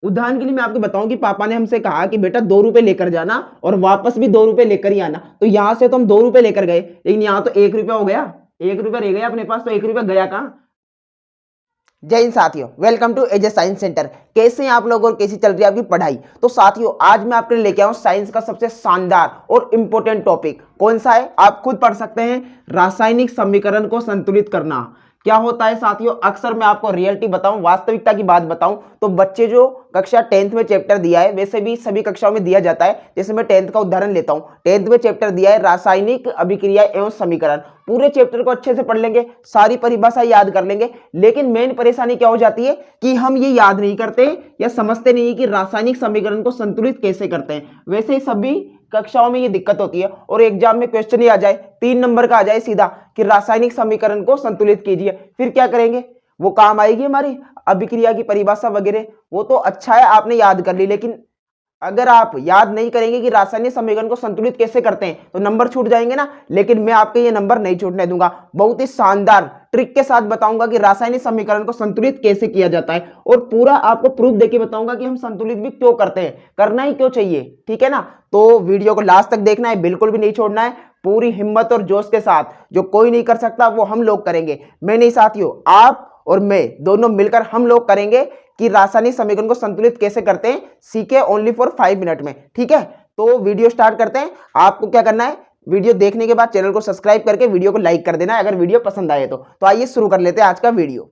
उदाहरण के लिए मैं आपको बताऊं कि पापा ने हमसे कहा कि बेटा 2 रुपए लेकर जाना और वापस भी 2 रुपए लेकर ही आना। तो यहां से तो हम 2 रुपए लेकर गए, लेकिन यहाँ तो 1 रुपया हो गया, 1 रुपया रह गया अपने पास, तो 1 रुपया गया कहाँ। जय हिंद साथियों, welcome to AJ science centre. कैसे हैं आप लोग और कैसी चल रही है आपकी पढ़ाई। तो साथियों आज मैं आपके लिए लेके आऊं साइंस का सबसे शानदार और इंपॉर्टेंट टॉपिक। कौन सा है आप खुद पढ़ सकते हैं, रासायनिक समीकरण को संतुलित करना। क्या होता है साथियों, अक्सर मैं आपको रियलिटी बताऊं, वास्तविकता की बात बताऊं तो बच्चे जो कक्षा 10th में चैप्टर दिया है, वैसे भी सभी कक्षाओं में दिया जाता है, जैसे मैं 10th का उदाहरण लेता हूं। 10th में चैप्टर दिया है रासायनिक अभिक्रिया एवं समीकरण। पूरे चैप्टर को अच्छे से पढ़ लेंगे, सारी परिभाषा याद कर लेंगे, लेकिन मेन परेशानी क्या हो जाती है कि हम ये याद नहीं करते या समझते नहीं कि रासायनिक समीकरण को संतुलित कैसे करते हैं। वैसे ही सभी कक्षाओं में ये दिक्कत होती है और एग्जाम में क्वेश्चन ही आ जाए 3 नंबर का आ जाए सीधा कि रासायनिक समीकरण को संतुलित कीजिए, फिर क्या करेंगे। वो काम आएगी हमारी अभिक्रिया की परिभाषा वगैरह, वो तो अच्छा है आपने याद कर ली, लेकिन अगर आप याद नहीं करेंगे कि रासायनिक समीकरण को संतुलित कैसे करते हैं तो नंबर छूट जाएंगे ना। लेकिन मैं आपके ये नंबर नहीं छूटने दूंगा, बहुत ही शानदार ट्रिक के साथ बताऊंगा कि रासायनिक समीकरण को संतुलित कैसे किया जाता है, और पूरा आपको प्रूफ देके बताऊंगा कि हम संतुलित भी क्यों करते हैं, करना ही क्यों चाहिए, ठीक है ना। तो वीडियो को लास्ट तक देखना है, बिल्कुल भी नहीं छोड़ना है, पूरी हिम्मत और जोश के साथ। जो कोई नहीं कर सकता वो हम लोग करेंगे, मैं नहीं साथियों, आप और मैं दोनों मिलकर हम लोग करेंगे कि रासायनिक समीकरण को संतुलित कैसे करते हैं, सीखे ओनली फॉर 5 मिनट में, ठीक है। तो वीडियो स्टार्ट करते हैं। आपको क्या करना है, वीडियो देखने के बाद चैनल को सब्सक्राइब करके वीडियो को लाइक कर देना है अगर वीडियो पसंद आए तो आइए शुरू कर लेते हैं आज का वीडियो।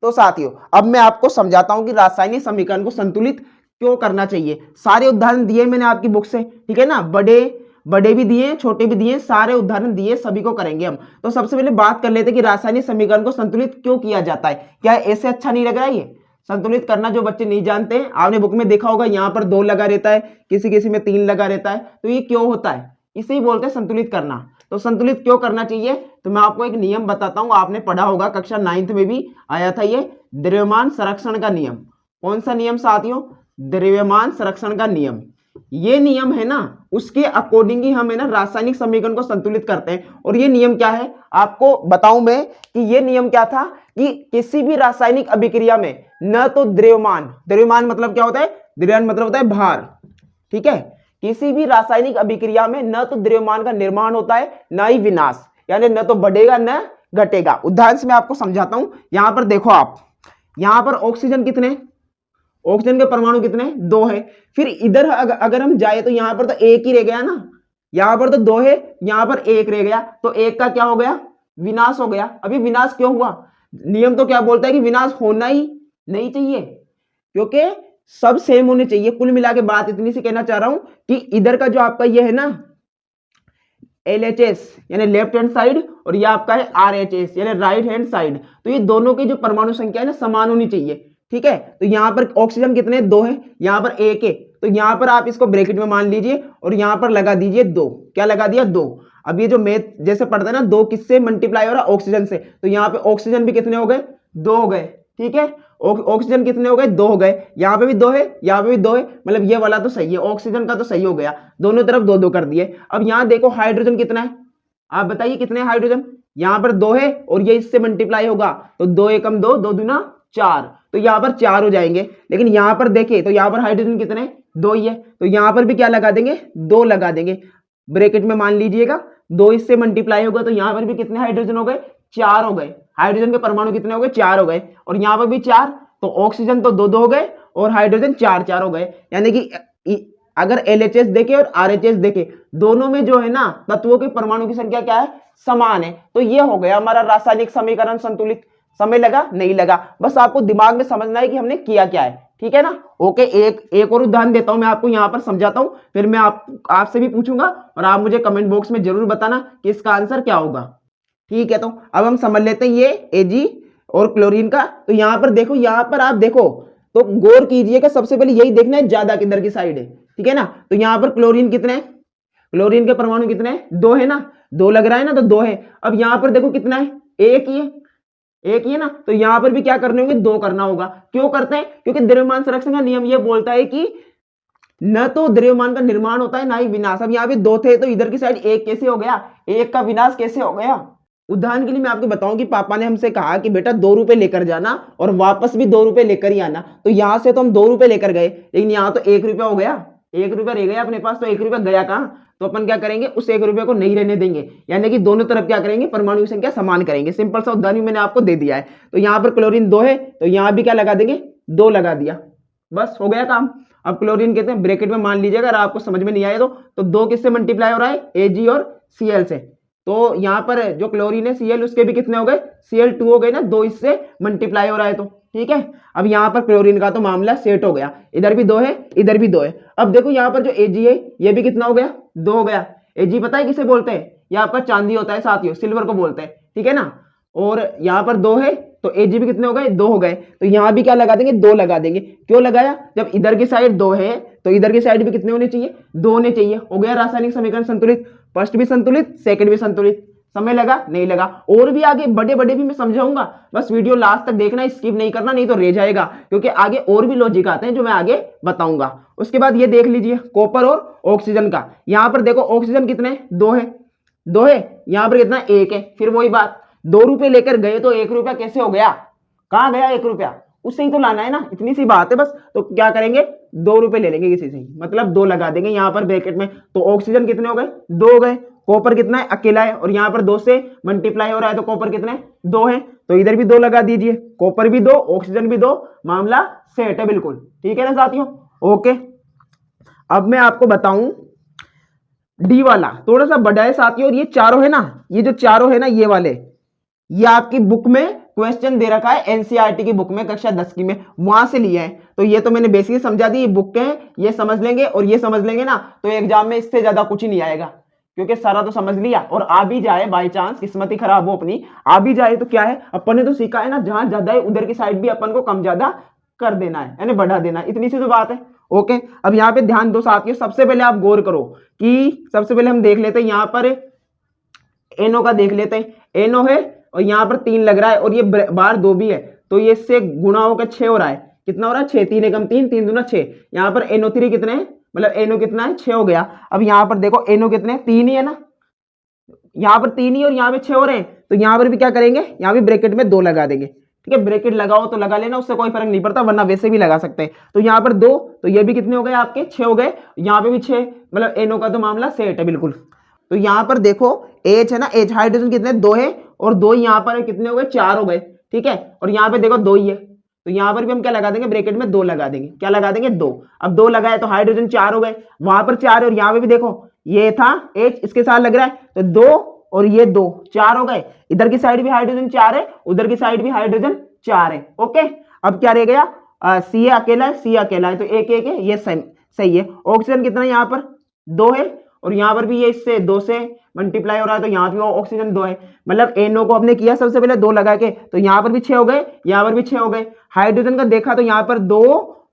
तो साथियों अब मैं आपको समझाता हूं कि रासायनिक समीकरण को संतुलित क्यों करना चाहिए। सारे उदाहरण दिए मैंने आपकी बुक से, ठीक है ना, बड़े बड़े भी दिए छोटे भी दिए, सारे उदाहरण दिए, सभी को करेंगे हम। तो सबसे पहले बात कर लेते हैं कि रासायनिक समीकरण को संतुलित क्यों किया जाता है। क्या ऐसे अच्छा नहीं लग रहा है ये संतुलित करना, जो बच्चे नहीं जानते हैं। आपने बुक में देखा होगा यहाँ पर 2 लगा रहता है, किसी किसी में 3 लगा रहता है, तो ये क्यों होता है, इसे ही बोलते हैं संतुलित करना। तो संतुलित क्यों करना चाहिए, तो मैं आपको एक नियम बताता हूं, आपने पढ़ा होगा कक्षा 9th में भी आया था ये, द्रव्यमान संरक्षण का नियम। कौन सा नियम साथियों, द्रव्यमान संरक्षण का नियम। ये नियम है ना, उसके अकॉर्डिंग ही हम है ना रासायनिक समीकरण को संतुलित करते हैं। और ये नियम क्या है आपको बताऊं मैं कि ये नियम क्या था कि किसी भी रासायनिक अभिक्रिया में न तो द्रव्यमान, द्रव्यमान मतलब क्या होता है, द्रव्यमान मतलब होता है भार, ठीक है। किसी भी रासायनिक अभिक्रिया में न तो द्रव्यमान का निर्माण होता है न ही विनाश, यानी न तो बढ़ेगा न घटेगा। उदाहरण से मैं आपको समझाता हूं। यहां पर देखो आप, यहां पर ऑक्सीजन कितने, ऑक्सीजन के परमाणु कितने, 2 है। फिर इधर अगर हम जाए तो यहां पर तो 1 ही रह गया ना, यहां पर तो 2 है, यहां पर 1 रह गया, तो 1 का क्या हो गया, विनाश हो गया। अभी विनाश क्यों हुआ, नियम तो क्या बोलता है कि विनाश होना ही नहीं चाहिए, क्योंकि सब सेम होने चाहिए। कुल मिला के बात इतनी सी कहना चाह रहा हूं कि इधर का जो आपका ये है ना LHS यानी लेफ्ट हैंड साइड, और ये आपका है RHS यानी राइट हैंड साइड, तो ये दोनों की जो परमाणु संख्या है ना समान होनी चाहिए, ठीक है। तो यहां पर ऑक्सीजन कितने, 2 है, यहां पर 1 है, तो यहां पर आप इसको ब्रैकेट में मान लीजिए और यहां पर लगा दीजिए 2। क्या लगा दिया, 2। अब ये जो मैथ जैसे पढ़ता है ना, 2 किससे मल्टीप्लाई हो रहा है, ऑक्सीजन से, तो यहाँ पे ऑक्सीजन भी कितने हो गए, 2 हो गए, ठीक है। ऑक्सीजन कितने हो गए, 2 हो गए, यहाँ पे भी 2 है, यहाँ पे भी 2 है, मतलब ये वाला तो सही है, ऑक्सीजन का तो सही हो गया, दोनों तरफ 2 2 कर दिए। अब यहाँ देखो हाइड्रोजन कितना है, आप बताइए कितने हाइड्रोजन, यहाँ पर 2 है और ये इससे मल्टीप्लाई होगा तो 2 एकम 2, 2 दूना 4, तो यहाँ पर 4 हो जाएंगे। लेकिन यहाँ पर देखें तो यहाँ पर हाइड्रोजन कितने, 2 ही है, तो यहाँ पर भी क्या लगा देंगे, 2 लगा देंगे, ब्रैकेट में मान लीजिएगा, 2 इससे मल्टीप्लाई होगा तो यहाँ पर भी कितने हाइड्रोजन हो गए, 4 हो गए। हाइड्रोजन के परमाणु कितने हो गए, 4 हो गए, और यहाँ पर भी 4, तो ऑक्सीजन तो 2 2 हो गए और हाइड्रोजन 4 4 हो गए। यानी कि अगर LHS देखे और RHS देखे, दोनों में जो है ना तत्वों के परमाणु की संख्या क्या है, समान है। तो ये हो गया हमारा रासायनिक समीकरण संतुलित। समय लगा, नहीं लगा, बस आपको दिमाग में समझना है कि हमने किया क्या है, ठीक है ना। ओके, एक और उदाहरण देता हूं मैं आपको, यहां पर समझाता हूं, फिर मैं आपसे भी पूछूंगा और आप मुझे कमेंट बॉक्स में जरूर बताना कि इसका आंसर क्या होगा, ठीक है। तो अब हम समझ लेते हैं ये Ag और क्लोरीन का। तो यहां पर देखो, यहां पर आप देखो तो गौर कीजिएगा, सबसे पहले यही देखना है ज्यादा किधर की साइड है, ठीक है ना। तो यहां पर क्लोरीन कितने हैं, क्लोरीन के परमाणु कितने हैं, 2 है ना, 2 लग रहा है ना, तो 2 है। अब यहां पर देखो कितना है, 1 ही है, 1 ही है ना, तो यहां पर भी क्या करने होंगे, 2 करना होगा। क्यों करते हैं, क्योंकि द्रव्यमान संरक्षण का नियम यह बोलता है कि न तो द्रव्यमान का निर्माण होता है ना ही विनाश। अब यहाँ पे 2 थे तो इधर की साइड 1 कैसे हो गया, 1 का विनाश कैसे हो गया, उदाहरण के लिए मैं आपको बताऊं कि पापा ने हमसे कहा कि बेटा 2 रुपए लेकर जाना और वापस भी 2 रुपए लेकर ही आना। तो यहां से तो हम 2 रुपए लेकर गए, लेकिन यहाँ तो 1 रुपया हो गया, 1 रुपया रह गया अपने पास, तो 1 रुपया गया कहाँ? तो अपन क्या करेंगे, उस 1 रुपये को नहीं रहने देंगे, यानी कि दोनों तरफ क्या करेंगे, परमाणु संख्या समान करेंगे। सिंपल सा उदाहरण मैंने आपको दे दिया है। तो यहाँ पर क्लोरीन 2 है, तो यहाँ भी क्या लगा देंगे, 2 लगा दिया, बस हो गया काम। अब क्लोरीन कहते हैं, ब्रैकेट में मान लीजिएगा, अगर आपको समझ में नहीं आए तो 2 किससे मल्टीप्लाई हो रहा है, Ag और Cl से। तो यहाँ पर जो क्लोरीन है Cl, उसके भी कितने हो गए, Cl2 हो गए ना, 2 इससे मल्टीप्लाई हो रहा है, तो ठीक है। अब यहाँ पर क्लोरीन का तो मामला सेट हो गया, इधर भी 2 है, इधर भी 2 है। अब देखो यहाँ पर जो Ag है, ये भी कितना हो गया, 2 हो गया। Ag पता है किसे बोलते हैं, ये आपका चांदी होता है साथियों, सिल्वर को बोलते हैं, ठीक है ना। और यहाँ पर 2 है, तो Ag भी कितने हो गए, 2 हो गए। तो यहाँ भी क्या लगा देंगे, 2 लगा देंगे। क्यों लगाया, जब इधर की साइड 2 है तो इधर की साइड भी कितने होने चाहिए, 2 होने चाहिए। हो गया रासायनिक समीकरण संतुलित, फर्स्ट भी संतुलित, सेकंड भी संतुलित। समय लगा, नहीं लगा, और भी आगे बड़े बड़े भी मैं समझाऊंगा, बस वीडियो लास्ट तक देखना, स्किप नहीं करना, नहीं तो रह जाएगा, क्योंकि आगे और भी लॉजिक आते हैं जो मैं आगे बताऊंगा। उसके बाद ये देख लीजिए कॉपर और ऑक्सीजन का। यहाँ पर देखो ऑक्सीजन कितने, 2 है, 2 है, यहाँ पर कितना, 1 है। फिर वही बात, 2 रुपए लेकर गए तो 1 रुपया कैसे हो गया, कहाँ गया 1 रुपया, उससे ही तो लाना है ना, इतनी सी बात है बस। तो क्या करेंगे, 2 रुपए ले लेंगे किसी से ही, मतलब 2 लगा देंगे यहाँ पर ब्रैकेट में। तो ऑक्सीजन कितने हो गए, 2 हो गए। कॉपर कितना है, अकेला है, और यहाँ पर 2 से मल्टीप्लाई हो रहा है, तो कॉपर कितने, 2 है, तो इधर भी 2 लगा दीजिए। कॉपर भी 2, ऑक्सीजन भी 2, मामला सेट है बिल्कुल, ठीक है ना साथियों। ओके, अब मैं आपको बताऊं डी वाला थोड़ा सा बड़ा है साथियों, और ये चारों है ना, ये जो चारों है ना, ये वाले, ये आपकी बुक में क्वेश्चन दे रखा है, एनसीईआरटी की बुक में, कक्षा 10 की में, वहां से लिया है। तो ये तो मैंने बेसिक समझा दी, ये बुक के हैं, ये समझ लेंगे और ये समझ लेंगे ना, तो एग्जाम में इससे ज्यादा कुछ ही नहीं आएगा, क्योंकि सारा तो समझ लिया। और आ भी जाए बाई चांस, किस्मत ही खराब हो अपनी, आ भी जाए तो क्या है, अपन ने तो सीखा है ना, जहां ज्यादा है उधर की साइड भी अपन को कम ज्यादा कर देना है, यानी बढ़ा देना है, इतनी सी तो बात है। ओके, अब यहाँ पे ध्यान दो साथियों, सबसे पहले आप गौर करो कि सबसे पहले हम देख लेते हैं यहाँ पर एनो का, देख लेते हैं, एनो है और यहाँ पर 3 लग रहा है, और ये बार 2 भी है, तो ये इससे गुणा होकर 6 हो रहा है। कितना हो रहा है, 6, 3 एकम 3, 3 दूना 6। यहाँ पर NO3 कितने हैं, मतलब एनो कितना है, 6 हो गया। अब यहाँ पर देखो एनो कितने, 3 ही है ना, यहाँ पर 3 ही और यहाँ पे 6 हो रहे हैं, तो यहाँ पर भी क्या करेंगे, यहाँ भी ब्रैकेट में 2 लगा देंगे, ठीक है। ब्रैकेट लगाओ तो लगा लेना, उससे कोई फर्क नहीं पड़ता, वरना वैसे भी लगा सकते हैं। तो यहाँ पर 2, तो ये भी कितने हो गए आपके, 6 हो गए, यहाँ पे भी 6, मतलब एनो का तो मामला सेट है बिल्कुल। तो यहाँ पर देखो H है ना, H हाइड्रोजन कितने, 2 है, और 2 यहाँ पर कितने हो गए, 4 हो गए, ठीक है। और यहाँ पे देखो 2 ही है, तो यहाँ पर भी हम क्या लगा देंगे, ब्रैकेट में 2 लगा देंगे, क्या लगा देंगे, 2। अब 2 लगाए तो हाइड्रोजन 4 हो गए, वहां पर 4 है, और यहाँ पे भी देखो ये था H, इसके साथ लग रहा है, तो 2 और ये 2, 4 हो गए। इधर की साइड भी हाइड्रोजन 4 है, उधर की साइड भी हाइड्रोजन 4 है। ओके, अब क्या रह गया, सी अकेला है, सी अकेला है, तो 1 1 है, ये सही है। ऑक्सीजन कितना है, यहाँ पर 2 है, और यहाँ पर भी ये इससे 2 से मल्टीप्लाई हो रहा है, तो यहाँ भी ऑक्सीजन 2 है, मतलब एनओ को हमने किया सबसे पहले 2 लगा के, तो यहाँ पर भी 6 हो गए, यहाँ पर भी 6 हो गए। हाइड्रोजन का देखा तो यहाँ पर 2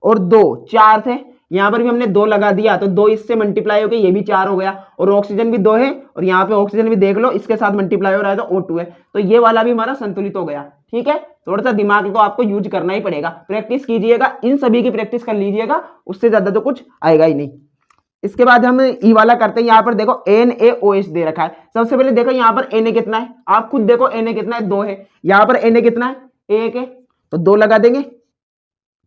और 2 4 थे, यहाँ पर भी हमने 2 लगा दिया, तो 2 इससे मल्टीप्लाई हो गए, ये भी 4 हो गया। और ऑक्सीजन भी 2 है, और यहाँ पे ऑक्सीजन भी देख लो, इसके साथ मल्टीप्लाई हो रहा है, तो O2 है, तो ये वाला भी हमारा संतुलित हो गया, ठीक है। थोड़ा सा दिमाग तो आपको यूज करना ही पड़ेगा, प्रैक्टिस कीजिएगा, इन सभी की प्रैक्टिस कर लीजिएगा, उससे ज्यादा तो कुछ आएगा ही नहीं। इसके बाद हम ई वाला करते हैं। यहाँ पर देखो NaOH दे रखा है। सबसे पहले देखो यहाँ पर Na कितना है, आप खुद देखो Na कितना है, 2 है। यहाँ पर Na कितना है, 1 है, तो 2 लगा देंगे,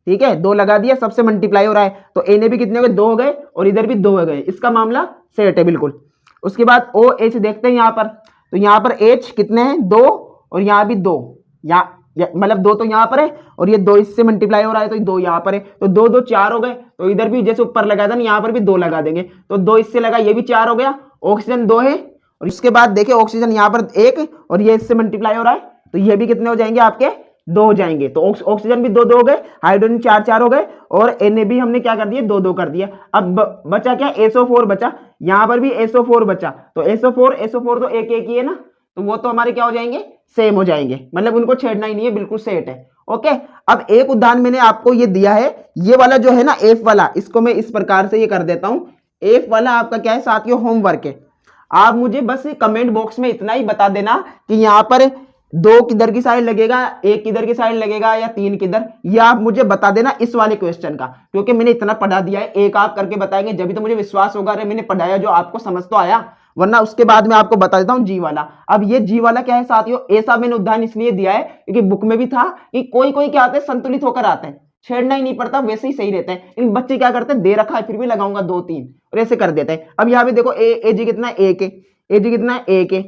ठीक है, 2 लगा दिया, सबसे मल्टीप्लाई हो रहा है, तो Na भी कितने हो गए, 2 हो गए, और इधर भी 2 हो गए, इसका मामला सेट है बिल्कुल। उसके बाद OH देखते हैं यहाँ पर, तो यहाँ पर H कितने हैं, 2, और यहाँ भी 2, यहाँ मतलब 2 तो यहाँ पर है, और ये 2 इससे मल्टीप्लाई हो रहा है, तो 2 यहाँ पर है, तो 2 2 4 हो गए। तो इधर भी जैसे ऊपर लगाया था ना, यहाँ पर भी 2 लगा देंगे, तो 2 इससे लगा, ये भी 4 हो गया। ऑक्सीजन 2 है, और इसके बाद देखिए ऑक्सीजन यहाँ पर 1, और ये इससे मल्टीप्लाई हो रहा है, तो ये भी कितने हो जाएंगे आपके, 2 हो जाएंगे। तो ऑक्सीजन भी 2 2 हो गए, हाइड्रोजन 4 4 हो गए, और Na भी हमने क्या कर दिया, 2 2 कर दिया। अब बचा क्या, SO4 बचा, यहाँ पर भी SO4 बचा, तो SO4 तो एक एक ही है ना, तो वो तो हमारे क्या हो जाएंगे, सेम हो जाएंगे, मतलब उनको छेड़ना ही नहीं है, बिल्कुल सेट है। ओके, अब एक उदाहरण मैंने आपको ये दिया है, ये वाला जो है ना F वाला, इसको मैं इस प्रकार से ये कर देता हूं। F वाला आपका क्या है साथियों, होमवर्क है। आप मुझे बस कमेंट बॉक्स में इतना ही बता देना कि यहाँ पर 2 किधर की साइड लगेगा, 1 किधर की साइड लगेगा, या 3 किधर, ये आप मुझे बता देना इस वाले क्वेश्चन का, क्योंकि मैंने इतना पढ़ा दिया है, एक आप करके बताएंगे जब भी तो मुझे विश्वास होगा, अरे मैंने पढ़ाया जो आपको समझ तो आया। वरना उसके बाद मैं आपको बता देता हूँ जी वाला। अब ये जी वाला क्या है साथियों, ऐसा मैंने उदाहरण इसलिए दिया है क्योंकि बुक में भी था कि कोई कोई क्या आते हैं संतुलित होकर आते हैं, छेड़ना ही नहीं पड़ता, वैसे ही सही रहते हैं। इन बच्चे क्या करते हैं, दे रखा है फिर भी लगाऊंगा 2 3 और ऐसे कर देते हैं। अब यहाँ पे देखो ए जी कितना है, एक है, ए जी कितना है, एक है,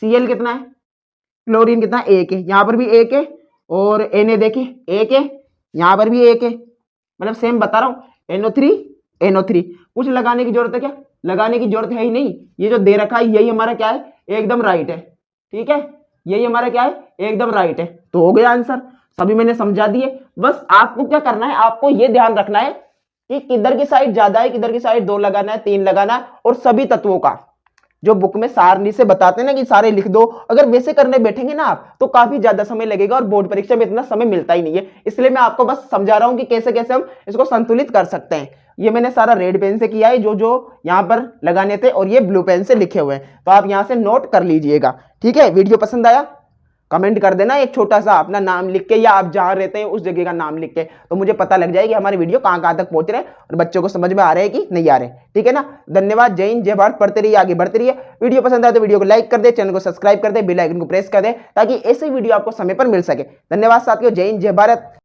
Cl कितना है, क्लोरीन कितना है, एक है, यहाँ पर भी एक है, और Na देखिए एक है, यहाँ पर भी एक है, मतलब सेम बता रहा हूँ, NO3 कुछ लगाने की जरूरत है क्या, लगाने की जरूरत है ही नहीं। ये जो दे रखा है यही हमारा क्या है, एकदम राइट है, ठीक है, यही हमारा क्या है, एकदम राइट है। तो हो गया आंसर, सभी मैंने समझा दिए। बस आपको क्या करना है, आपको ये ध्यान रखना है कि किधर की साइड ज्यादा है, किधर की साइड 2 लगाना है, 3 लगाना है, और सभी तत्वों का जो बुक में सारणी से बताते हैं ना कि सारे लिख दो, अगर वैसे करने बैठेंगे ना आप तो काफी ज्यादा समय लगेगा और बोर्ड परीक्षा में इतना समय मिलता ही नहीं है। इसलिए मैं आपको बस समझा रहा हूं कि कैसे कैसे हम इसको संतुलित कर सकते हैं। ये मैंने सारा रेड पेन से किया है, जो जो यहाँ पर लगाने थे, और ये ब्लू पेन से लिखे हुए हैं, तो आप यहाँ से नोट कर लीजिएगा। ठीक है, वीडियो पसंद आया कमेंट कर देना एक छोटा सा अपना नाम लिख के, या आप जहां रहते हैं उस जगह का नाम लिख के, तो मुझे पता लग जाएगी हमारे वीडियो कहां कहां तक पहुंच रहे हैं और बच्चों को समझ में आ रहे हैं कि नहीं आ रहे। ठीक है ना, धन्यवाद, जय हिंद जय भारत, पढ़ते रहिए, आगे बढ़ते रहिए। वीडियो पसंद आए तो वीडियो को लाइक कर दे, चैनल को सब्सक्राइब कर दे, बेल आइकन को प्रेस कर दे, ताकि ऐसे वीडियो आपको समय पर मिल सके। धन्यवाद साथियों, जय हिंद जय भारत।